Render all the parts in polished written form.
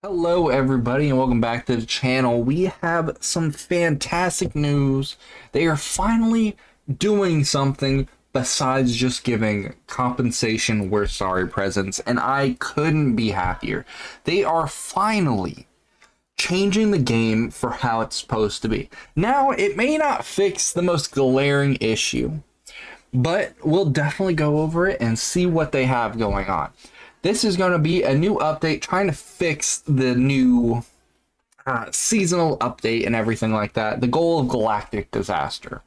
Hello everybody and welcome back to the channel. We have some fantastic news. They are finally doing something besides just giving compensation we're sorry presents, and I couldn't be happier. They are finally changing the game for how it's supposed to be. Now, it may not fix the most glaring issue, but we'll definitely go over it and see what they have going on. This is going to be a new update trying to fix the new seasonal update and everything like that. The goal of Galactic Disaster.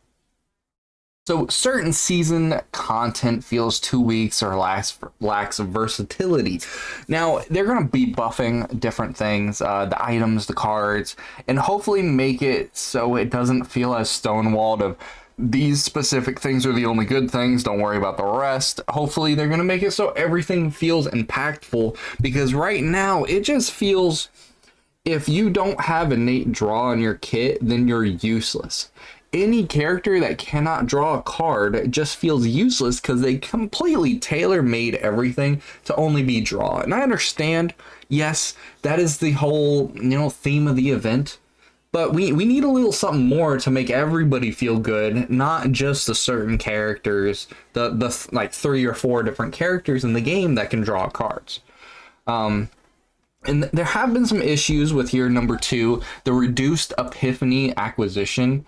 So certain season content feels too weak or lacks versatility. Now, they're going to be buffing different things, the items, the cards, and hopefully make it so it doesn't feel as stonewalled of these specific things are the only good things, don't worry about the rest. Hopefully they're going to make it so everything feels impactful, because right now it just feels if you don't have innate draw on your kit, then you're useless. Any character that cannot draw a card just feels useless because they completely tailor-made everything to only be draw. And I understand, yes, that is the whole, theme of the event. But we need a little something more to make everybody feel good, not just the certain characters, the like 3 or 4 different characters in the game that can draw cards. And there have been some issues with here, number 2, the reduced Epiphany acquisition.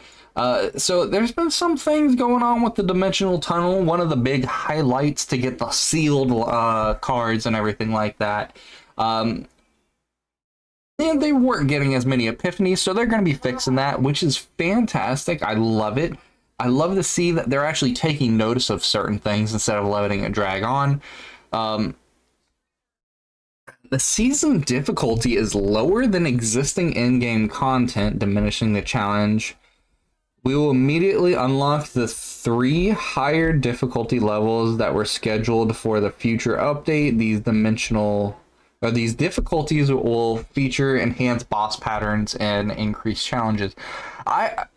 So there's been some things going on with the Dimensional Tunnel, one of the big highlights to get the sealed cards and everything like that. And they weren't getting as many epiphanies, so they're going to be fixing that, which is fantastic. I love it. I love to see that they're actually taking notice of certain things instead of letting it drag on. The season difficulty is lower than existing in-game content, diminishing the challenge. We will immediately unlock the 3 higher difficulty levels that were scheduled for the future update. These difficulties will feature enhanced boss patterns and increased challenges. Are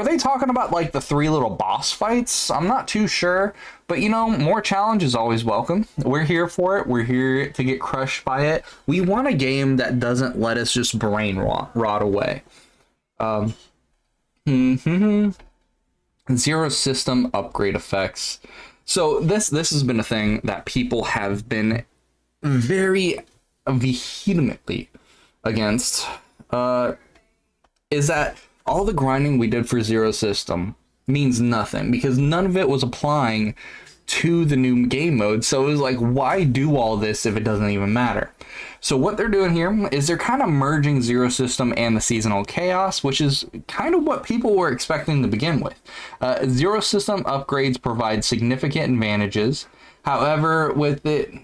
they talking about like the 3 little boss fights? I'm not too sure, but more challenge is always welcome. We're here for it. We're here to get crushed by it. We want a game that doesn't let us just brain rot away. Zero system upgrade effects. So this has been a thing that people have been very vehemently against, is that all the grinding we did for Zero System means nothing, because none of it was applying to the new game mode. So it was like, why do all this if it doesn't even matter? So what they're doing here is they're kind of merging Zero System and the seasonal chaos, which is kind of what people were expecting to begin with. Zero System upgrades provide significant advantages. However, with the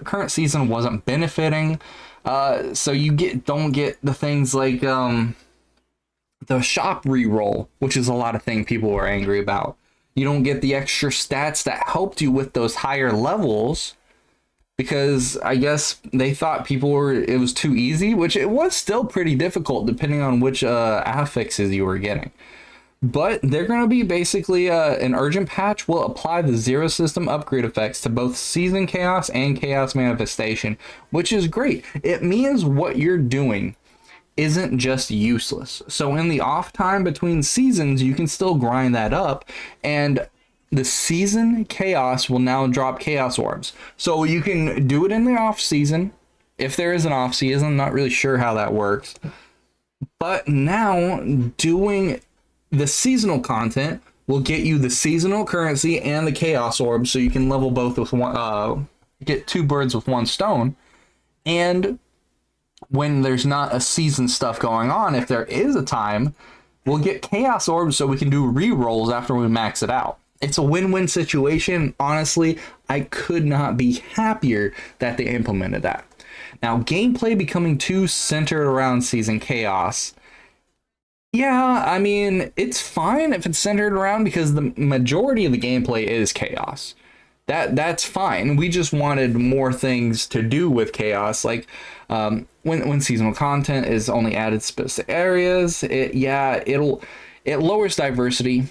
current season wasn't benefiting, so you don't get the things like the shop reroll, which is a lot of things people were angry about. You don't get the extra stats that helped you with those higher levels, because I guess they thought it was too easy, which it was still pretty difficult depending on which affixes you were getting. But they're going to be basically an urgent patch will apply the Zero System upgrade effects to both Season Chaos and Chaos Manifestation, which is great. It means what you're doing isn't just useless. So in the off time between seasons, you can still grind that up, and the Season Chaos will now drop Chaos Orbs. So you can do it in the off season, if there is an off season. I'm not really sure how that works. But now doing the seasonal content will get you the seasonal currency and the Chaos Orb, so you can level both with one, get 2 birds with 1 stone. And when there's not a season stuff going on, if there is a time, we'll get Chaos Orbs so we can do re-rolls after we max it out. It's a win-win situation. Honestly, I could not be happier that they implemented that. Now, gameplay becoming too centered around Season Chaos. Yeah, I mean, it's fine if it's centered around, because the majority of the gameplay is Chaos. That's fine. We just wanted more things to do with Chaos, like when seasonal content is only added specific areas. It lowers diversity.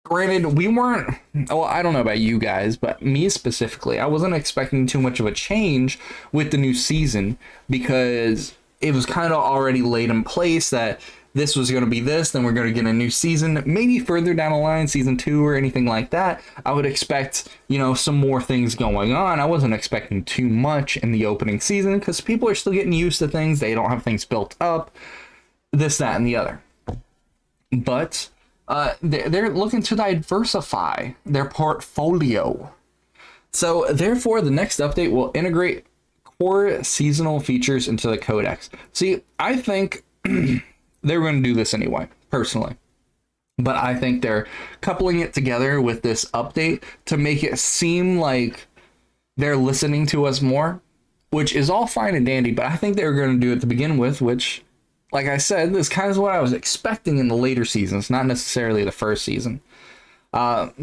Granted, we weren't, well, I don't know about you guys, but me specifically, I wasn't expecting too much of a change with the new season because it was kind of already laid in place that this was going to be this, then we're going to get a new season, maybe further down the line, season 2 or anything like that. I would expect, some more things going on. I wasn't expecting too much in the opening season because people are still getting used to things. They don't have things built up, this, that, and the other. But they're looking to diversify their portfolio. So therefore, the next update will integrate core seasonal features into the codex. See, I think they're going to do this anyway, personally. But I think they're coupling it together with this update to make it seem like they're listening to us more, which is all fine and dandy, but I think they were going to do it to begin with, which, like I said, this kind of is what I was expecting in the later seasons, not necessarily the first season. But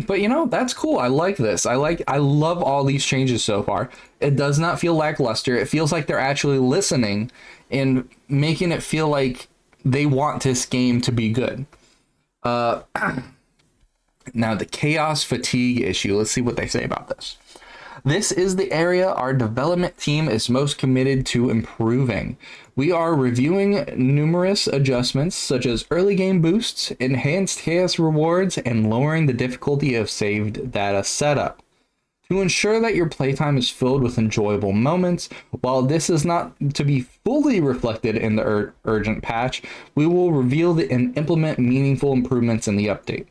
that's cool. I like this. I love all these changes so far. It does not feel lackluster. It feels like they're actually listening and making it feel like they want this game to be good. Now the chaos fatigue issue. Let's see what they say about this. This is the area our development team is most committed to improving. We are reviewing numerous adjustments such as early game boosts, enhanced chaos rewards, and lowering the difficulty of saved data setup. To ensure that your playtime is filled with enjoyable moments, while this is not to be fully reflected in the urgent patch, we will reveal and implement meaningful improvements in the update.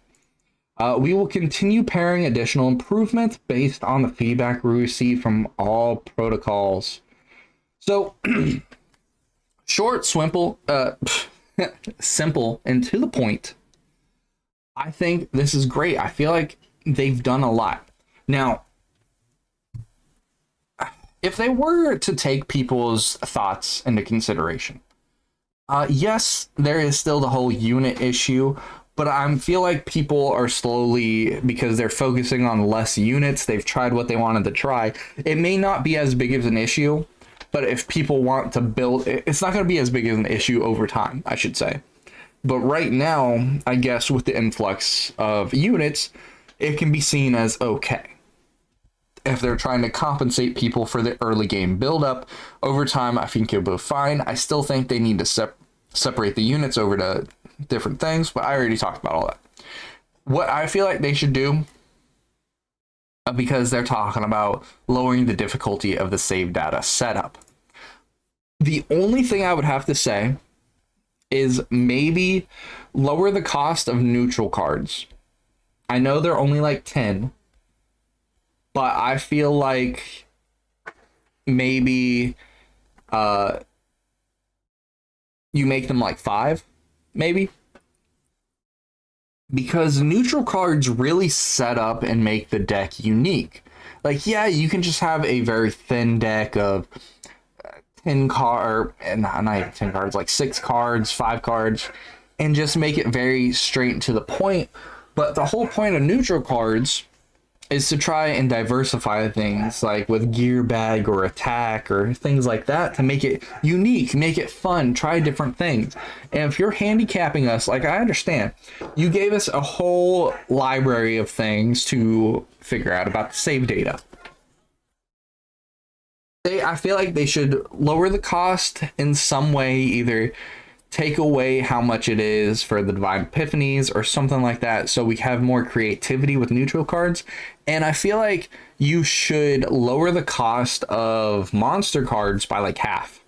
We will continue pairing additional improvements based on the feedback we receive from all protocols. So, short, simple, simple, and to the point. I think this is great. I feel like they've done a lot. Now, if they were to take people's thoughts into consideration, yes, there is still the whole unit issue, but I feel like people are slowly, because they're focusing on less units, they've tried what they wanted to try. It may not be as big of an issue, but if people want to build, it's not going to be as big of an issue over time, I should say. But right now, I guess with the influx of units, it can be seen as okay. If they're trying to compensate people for the early game buildup, over time, I think it'll be fine. I still think they need to separate the units over to different things, but I already talked about all that. What I feel like they should do, because they're talking about lowering the difficulty of the save data setup. The only thing I would have to say is maybe lower the cost of neutral cards. I know they're only like 10, but I feel like maybe you make them like 5, maybe. Because neutral cards really set up and make the deck unique. Like, yeah, you can just have a very thin deck of 10 cards, and not even 10 cards, like 6 cards, 5 cards, and just make it very straight to the point. But the whole point of neutral cards is to try and diversify things, like with gear bag or attack or things like that, to make it unique, make it fun, try different things. And if you're handicapping us, like, I understand, you gave us a whole library of things to figure out about the save data. I feel like they should lower the cost in some way, either take away how much it is for the Divine Epiphanies or something like that, so we have more creativity with neutral cards. And I feel like you should lower the cost of monster cards by like half.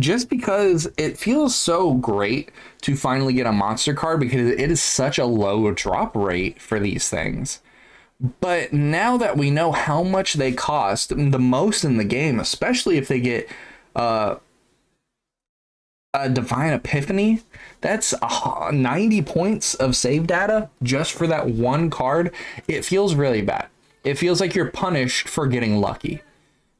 Just because it feels so great to finally get a monster card, because it is such a low drop rate for these things. But now that we know how much they cost, the most in the game, especially if they get a Divine Epiphany, that's 90 points of save data just for that one card. It feels really bad. It feels like you're punished for getting lucky.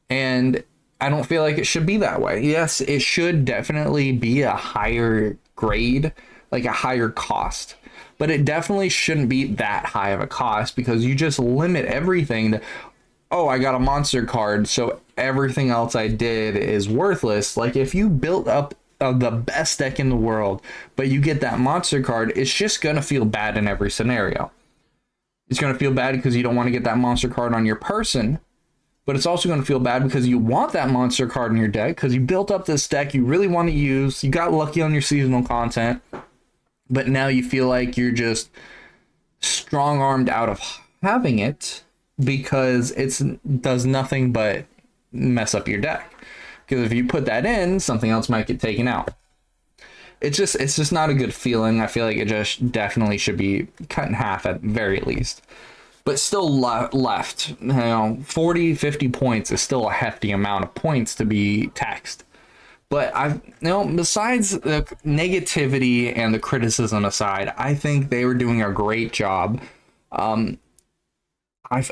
And I don't feel like it should be that way. Yes, it should definitely be a higher grade, like a higher cost. But it definitely shouldn't be that high of a cost, because you just limit everything to, oh, I got a monster card, so everything else I did is worthless. Like, if you built up the best deck in the world, but you get that monster card, it's just going to feel bad in every scenario. It's going to feel bad because you don't want to get that monster card on your person, but it's also going to feel bad because you want that monster card in your deck because you built up this deck you really want to use. You got lucky on your seasonal content, but now you feel like you're just strong-armed out of having it because it does nothing but mess up your deck. Because if you put that in, something else might get taken out. It's just not a good feeling. I feel like it just definitely should be cut in half at very least. But still left, 40, 50 points is still a hefty amount of points to be taxed. But besides the negativity and the criticism aside, I think they were doing a great job. I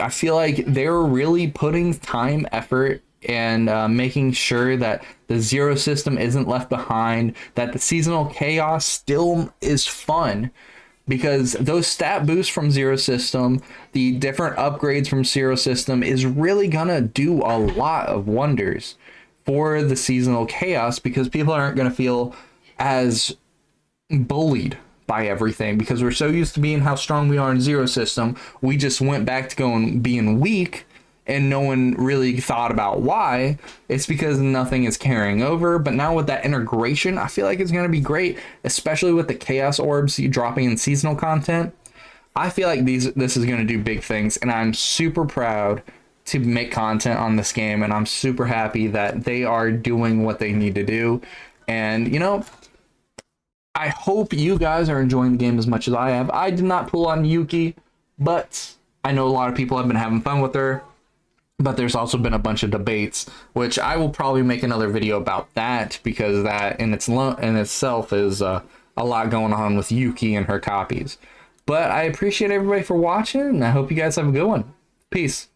feel like they were really putting time, effort, and making sure that the zero system isn't left behind, that the seasonal chaos still is fun. Because those stat boosts from Zero System, the different upgrades from Zero System is really gonna do a lot of wonders for the seasonal chaos because people aren't gonna feel as bullied by everything because we're so used to being how strong we are in Zero System. We just went back to being weak and no one really thought about why. It's because nothing is carrying over. But now with that integration, I feel like it's going to be great, especially with the Chaos Orbs dropping in seasonal content. I feel like this is going to do big things, and I'm super proud to make content on this game, and I'm super happy that they are doing what they need to do. And, I hope you guys are enjoying the game as much as I have. I did not pull on Yuki, but I know a lot of people have been having fun with her. But there's also been a bunch of debates, which I will probably make another video about that because that in itself is a lot going on with Yuki and her copies. But I appreciate everybody for watching, and I hope you guys have a good one. Peace.